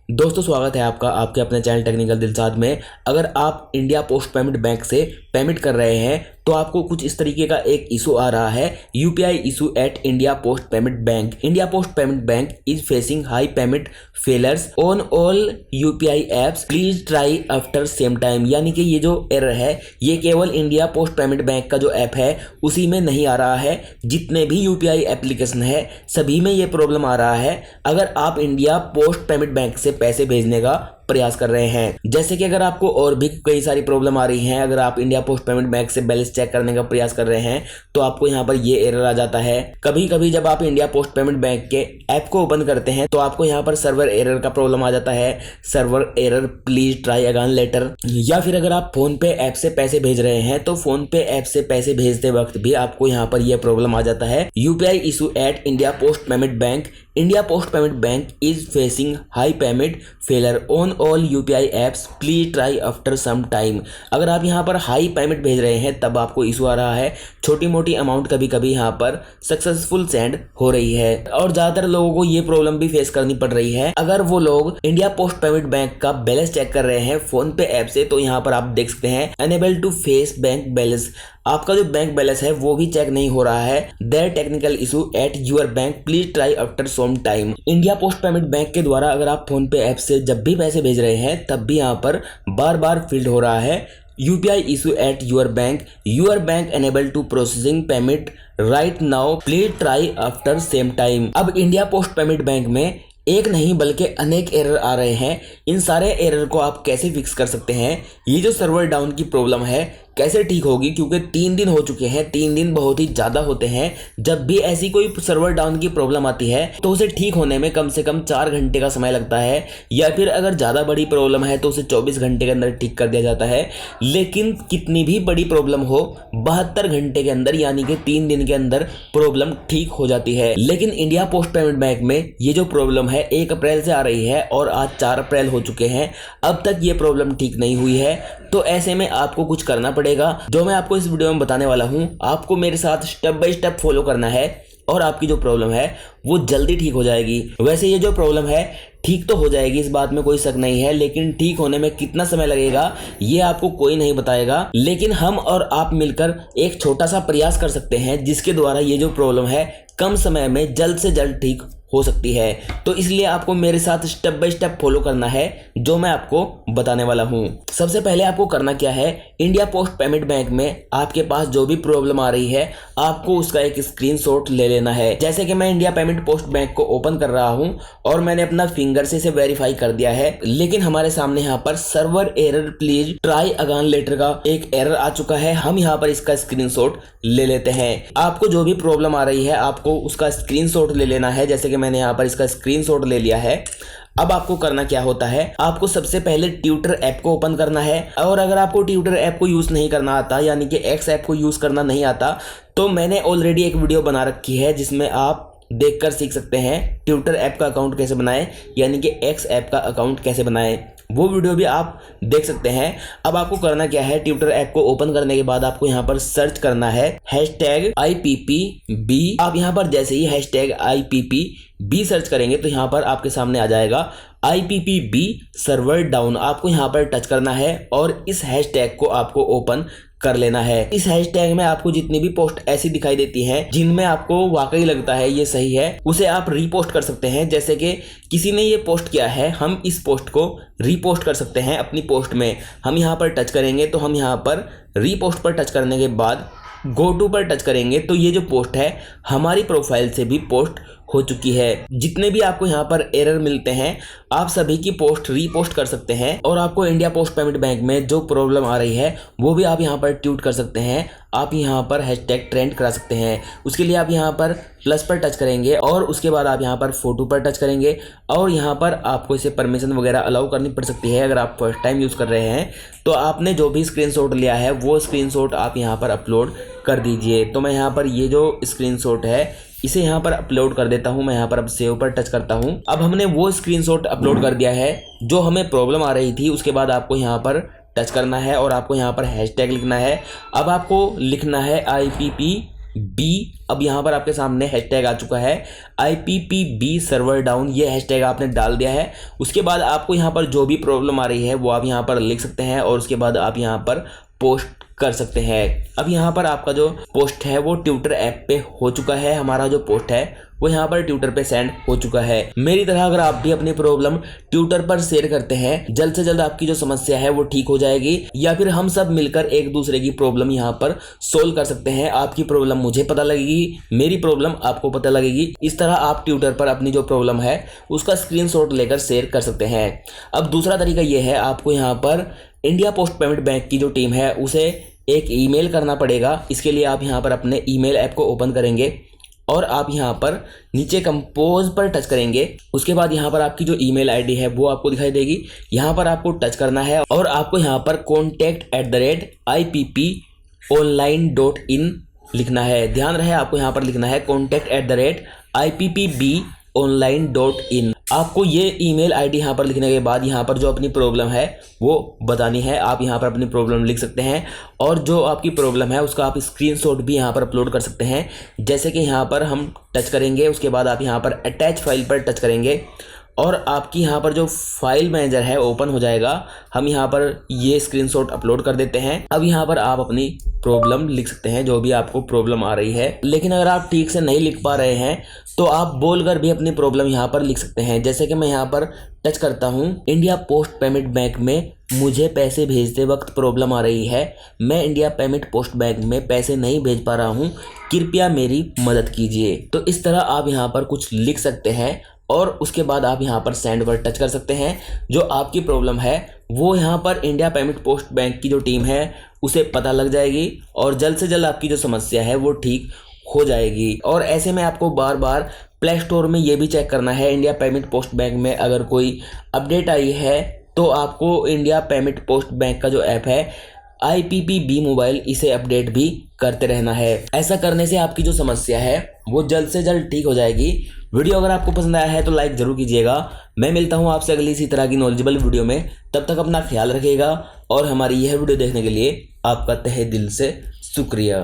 दोस्तों स्वागत है आपका आपके अपने चैनल टेक्निकल दिलसाद में। अगर आप इंडिया पोस्ट पेमेंट बैंक से पेमेंट कर रहे हैं तो आपको कुछ इस तरीके का एक इशू आ रहा है, UPI issue at India post payment bank. India post payment bank is facing high payment failures on all UPI apps, please try after same time. यानी कि ये जो एरर है ये केवल इंडिया पोस्ट पेमेंट बैंक का जो ऐप है उसी में नहीं आ रहा है, जितने भी यूपीआई एप्लीकेशन है सभी में ये प्रॉब्लम आ रहा है। अगर आप इंडिया पोस्ट पेमेंट बैंक से पैसे भेजने का प्रयास कर रहे हैं, जैसे कि अगर आपको और भी कई सारी प्रॉब्लम आ रही हैं, अगर आप इंडिया पोस्ट पेमेंट बैंक से बैलेंस चेक करने का प्रयास कर रहे हैं तो आपको यहाँ पर ये एरर आ जाता है। कभी कभी जब आप इंडिया पोस्ट पेमेंट बैंक के ऐप को ओपन करते हैं तो आपको यहाँ पर सर्वर एरर का प्रॉब्लम आ जाता है, server error please try again later. या फिर अगर आप फोन पे ऐप से पैसे भेज रहे हैं तो फोन पे ऐप से पैसे भेजते वक्त भी आपको यहाँ पर यह प्रॉब्लम आ जाता है, UPI issue at India post payment bank. India post payment bank is facing high payment failure on all UPI apps, please try after some time. अगर आप यहाँ पर हाई पेमेंट भेज रहे हैं तब आपको इशू आ रहा है, छोटी मोटी अमाउंट कभी कभी यहाँ पर सक्सेसफुल सेंड हो रही है और ज्यादातर लोगों को ये प्रॉब्लम भी फेस करनी पड़ रही है। अगर वो लोग इंडिया पोस्ट पेमेंट बैंक का बैलेंस चेक कर रहे हैं फोन पे ऐप से तो यहाँ पर आप देख सकते हैं unable to face bank balance, आपका जो बैंक बैलेंस है वो भी चेक नहीं हो रहा है। There technical issue at your bank, please try after some time. India post payment bank के द्वारा अगर आप फोन पे ऐप से जब भी पैसे भेज रहे हैं तब भी यहाँ पर बार बार फील्ड हो रहा है, UPI issue at your bank unable to processing payment right now, please try after same time. अब इंडिया पोस्ट पेमेंट बैंक में एक नहीं बल्कि अनेक एरर आ रहे हैं। इन सारे एरर को आप कैसे फिक्स कर सकते हैं? ये जो सर्वर डाउन की प्रॉब्लम है कैसे ठीक होगी, क्योंकि 3 दिन हो चुके हैं, 3 दिन बहुत ही ज़्यादा होते हैं। जब भी ऐसी कोई सर्वर डाउन की प्रॉब्लम आती है तो उसे ठीक होने में कम से कम 4 घंटे का समय लगता है, या फिर अगर ज़्यादा बड़ी प्रॉब्लम है तो उसे 24 घंटे के अंदर ठीक कर दिया जाता है। लेकिन कितनी भी बड़ी प्रॉब्लम हो 72 घंटे के अंदर यानी कि 3 दिन के अंदर प्रॉब्लम ठीक हो जाती है। लेकिन इंडिया पोस्ट पेमेंट बैंक में ये जो प्रॉब्लम है 1 अप्रैल से आ रही है और आज 4 अप्रैल हो चुके हैं, अब तक ये प्रॉब्लम ठीक नहीं हुई है। तो ऐसे में आपको कुछ करना पड़ेगा, जो मैं आपको इस वीडियो में बताने वाला हूं। आपको मेरे साथ स्टेप बाय स्टेप फॉलो करना है और आपकी जो प्रॉब्लम है वो जल्दी ठीक हो जाएगी। वैसे ये जो प्रॉब्लम है ठीक तो हो जाएगी, इस बात में कोई शक नहीं है, लेकिन ठीक होने में कितना समय लगेगा ये आपको कोई नहीं बताएगा। लेकिन हम और आप मिलकर एक छोटा सा प्रयास कर सकते हैं जिसके द्वारा ये जो प्रॉब्लम है कम समय में जल्द से जल्द ठीक हो सकती है। तो इसलिए आपको मेरे साथ स्टेप बाय स्टेप फॉलो करना है जो मैं आपको बताने वाला हूं। सबसे पहले आपको करना क्या है, इंडिया पोस्ट पेमेंट बैंक में आपके पास जो भी प्रॉब्लम आ रही है आपको उसका एक स्क्रीनशॉट ले लेना है। जैसे कि मैं इंडिया पेमेंट पोस्ट बैंक को ओपन कर रहा हूं और मैंने अपना फिंगर से इसे वेरीफाई कर दिया है, लेकिन हमारे सामने यहाँ पर server error please try again later का एक एरर आ चुका है। हम यहाँ पर इसका स्क्रीनशॉट ले लेते हैं। आपको जो भी प्रॉब्लम आ रही है आपको उसका स्क्रीनशॉट ले लेना है, जैसे कि मैंने यहाँ पर इसका स्क्रीनशॉट ले लिया है। अब आपको करना क्या होता है, आपको सबसे पहले ट्विटर ऐप को ओपन करना है। और अगर आपको ट्विटर ऐप को यूज नहीं करना आता यानी कि एक्स ऐप को यूज करना नहीं आता तो मैंने ऑलरेडी एक वीडियो बना रखी है जिसमें आप देखकर सीख सकते हैं ट्विटर ऐप का अकाउंट कैसे बनाएं, यानी कि एक्स ऐप का अकाउंट कैसे बनाएं। वो वीडियो भी आप देख सकते हैं। अब आपको करना क्या है, ट्विटर ऐप को ओपन करने के बाद आपको यहाँ पर सर्च करना है #IPPB। आप यहाँ पर जैसे ही #IPPB सर्च करेंगे तो यहाँ पर आपके सामने आ जाएगा IPPB सर्वर डाउन। आपको यहाँ पर टच करना है और इस हैशटैग को आपको ओपन कर लेना है। इस हैशटैग में आपको जितनी भी पोस्ट ऐसी दिखाई देती हैं जिनमें आपको वाकई लगता है ये सही है उसे आप रीपोस्ट कर सकते हैं। जैसे कि किसी ने ये पोस्ट किया है, हम इस पोस्ट को रीपोस्ट कर सकते हैं अपनी पोस्ट में। हम यहाँ पर टच करेंगे तो हम यहाँ पर रीपोस्ट पर टच करने के बाद गो टू पर टच करेंगे तो ये जो पोस्ट है हमारी प्रोफाइल से भी पोस्ट हो चुकी है। जितने भी आपको यहाँ पर एरर मिलते हैं आप सभी की पोस्ट रीपोस्ट कर सकते हैं और आपको इंडिया पोस्ट पेमेंट बैंक में जो प्रॉब्लम आ रही है वो भी आप यहाँ पर ट्वीट कर सकते हैं। आप यहाँ पर हैशटैग ट्रेंड करा सकते हैं। उसके लिए आप यहाँ पर प्लस पर टच करेंगे और उसके बाद आप यहाँ पर फोटो पर टच करेंगे और यहाँ पर आपको इसे परमिशन वगैरह अलाउ करनी पड़ सकती है। अगर आप फर्स्ट टाइम यूज़ कर रहे हैं तो आपने जो भी स्क्रीनशॉट लिया है वो स्क्रीनशॉट आप यहाँ पर अपलोड कर दीजिए। तो मैं यहाँ पर ये जो स्क्रीनशॉट है इसे यहाँ पर अपलोड कर देता हूँ। मैं यहाँ पर अब सेव पर टच करता हूँ। अब हमने वो स्क्रीनशॉट अपलोड कर दिया है जो हमें प्रॉब्लम आ रही थी। उसके बाद आपको यहाँ पर टच करना है और आपको यहाँ पर हैशटैग लिखना है। अब आपको लिखना है IPP बी, अब यहाँ पर आपके सामने हैशटैग आ चुका है IPPB सर्वर डाउन, ये हैशटैग आपने डाल दिया है। उसके बाद आपको यहाँ पर जो भी प्रॉब्लम आ रही है वो आप यहाँ पर लिख सकते हैं और उसके बाद आप यहाँ पर पोस्ट कर सकते हैं। अब यहाँ पर आपका जो पोस्ट है वो ट्विटर ऐप पे हो चुका है, हमारा जो पोस्ट है वो यहाँ पर ट्विटर पे सेंड हो चुका है। मेरी तरह अगर आप भी अपनी प्रॉब्लम ट्विटर पर शेयर करते हैं, जल्द से जल्द आपकी जो समस्या है वो ठीक हो जाएगी, या फिर हम सब मिलकर एक दूसरे की प्रॉब्लम यहाँ पर सोल्व कर सकते हैं। आपकी प्रॉब्लम मुझे पता लगेगी, मेरी प्रॉब्लम आपको पता लगेगी। इस तरह आप ट्विटर पर अपनी जो प्रॉब्लम है उसका स्क्रीनशॉट लेकर शेयर कर सकते हैं। अब दूसरा तरीका ये है, आपको यहाँ पर इंडिया पोस्ट पेमेंट बैंक की जो टीम है उसे एक ईमेल करना पड़ेगा। इसके लिए आप यहाँ पर अपने ईमेल ऐप को ओपन करेंगे और आप यहाँ पर नीचे कंपोज पर टच करेंगे। उसके बाद यहाँ पर आपकी जो ईमेल आईडी है वो आपको दिखाई देगी, यहाँ पर आपको टच करना है और आपको यहाँ पर contact@ippbonline.in लिखना है। ध्यान रहे आपको यहाँ पर लिखना है contact@ippbonline.in। आपको ये ईमेल आईडी यहाँ पर लिखने के बाद यहाँ पर जो अपनी प्रॉब्लम है वो बतानी है। आप यहाँ पर अपनी प्रॉब्लम लिख सकते हैं और जो आपकी प्रॉब्लम है उसका आप स्क्रीनशॉट भी यहाँ पर अपलोड कर सकते हैं। जैसे कि यहाँ पर हम टच करेंगे, उसके बाद आप यहाँ पर अटैच फाइल पर टच करेंगे और आपकी यहाँ पर जो फाइल मैनेजर है ओपन हो जाएगा। हम यहाँ पर ये स्क्रीनशॉट अपलोड कर देते हैं। अब यहाँ पर आप अपनी प्रॉब्लम लिख सकते हैं, जो भी आपको प्रॉब्लम आ रही है। लेकिन अगर आप ठीक से नहीं लिख पा रहे हैं तो आप बोलकर भी अपनी प्रॉब्लम यहाँ पर लिख सकते हैं। जैसे कि मैं यहाँ पर टच करता हूँ, इंडिया पोस्ट पेमेंट बैंक में मुझे पैसे भेजते वक्त प्रॉब्लम आ रही है, मैं इंडिया पेमेंट पोस्ट बैंक में पैसे नहीं भेज पा रहा हूँ, कृपया मेरी मदद कीजिए। तो इस तरह आप यहाँ पर कुछ लिख सकते हैं और उसके बाद आप यहाँ पर सेंड पर टच कर सकते हैं। जो आपकी प्रॉब्लम है वो यहाँ पर इंडिया पेमेंट पोस्ट बैंक की जो टीम है उसे पता लग जाएगी और जल्द से जल्द आपकी जो समस्या है वो ठीक हो जाएगी। और ऐसे में आपको बार बार प्ले स्टोर में ये भी चेक करना है, इंडिया पेमेंट पोस्ट बैंक में अगर कोई अपडेट आई है तो आपको इंडिया पेमेंट पोस्ट बैंक का जो ऐप है IPPB मोबाइल, इसे अपडेट भी करते रहना है। ऐसा करने से आपकी जो समस्या है वो जल्द से जल्द ठीक हो जाएगी। वीडियो अगर आपको पसंद आया है तो लाइक ज़रूर कीजिएगा। मैं मिलता हूँ आपसे अगली इसी तरह की नॉलेजेबल वीडियो में। तब तक अपना ख्याल रखिएगा और हमारी यह वीडियो देखने के लिए आपका तहे दिल से शुक्रिया।